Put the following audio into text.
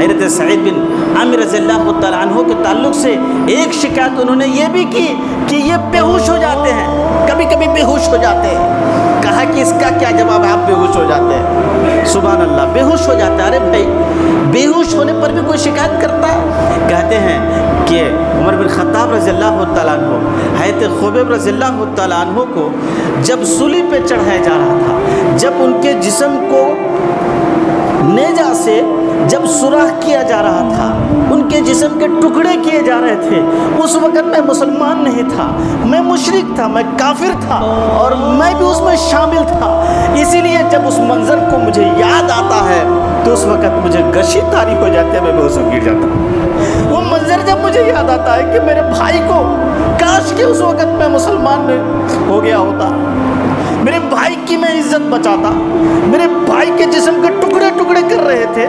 हज़रत सईद बिन आमिर रज़ियल्लाहु तआला अन्हु के ताल्लुक़ से एक शिकायत उन्होंने ये भी की कि ये बेहोश हो जाते हैं, कभी कभी बेहोश हो जाते हैं। कहा कि इसका क्या जवाब है, आप बेहोश हो जाते हैं? सुभान अल्लाह, बेहोश हो जाता है। अरे भाई, बेहोश होने पर भी कोई शिकायत करता है? कहते हैं कि उमर बिन ख़त्ताब रज़ियल्लाहु तआला अन्हु हज़रत खुबैब रज़ियल्लाहु तआला अन्हु को जब सूली पे चढ़ाया जा रहा था, जब उनके जिस्म को नेजा से जब सुराख किया जा रहा था, उनके जिस्म के टुकड़े किए जा रहे थे, उस वक़्त मैं मुसलमान नहीं था, मैं मुशरिक था, मैं काफिर था और मैं भी उसमें शामिल था। इसीलिए जब उस मंज़र को मुझे याद आता है तो उस वक़्त मुझे गशी तारी हो जाती है, मैं बेहोश गिर जाता हूँ। वो मंज़र जब मुझे याद आता है कि मेरे भाई को काश कि उस वक़्त मैं मुसलमान हो गया होता, मेरे भाई की मैं इज्जत बचाता, मेरे भाई के जिस्म के टुकड़े टुकड़े कर रहे थे।